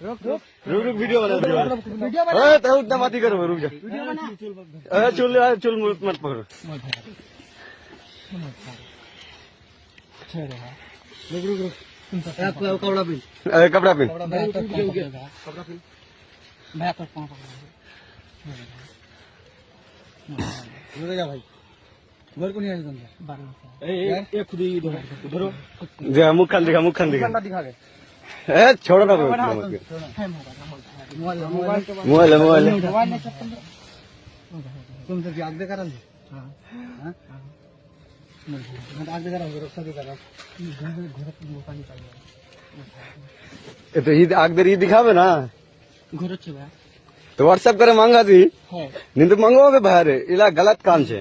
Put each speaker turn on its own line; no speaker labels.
रुक रुक वीडियो बना तो उतना मत ही करो रुक जा चल चल मत पकड़ो रुक रुक रुक कपड़ा पहन कपड़ा पहन जा भाई घर को नहीं आने दूंगा खुद ही धरो मुख खान दिखा दिखा छोड़ो ना मोबाइल मोबाइल तुम तो आग दे करा आग दे करा तो ईद आग दे दिखावे ना घर तो व्हाट्सएप करे मांगा थी नहीं तो मंगवाओगे बाहर इला गलत काम छे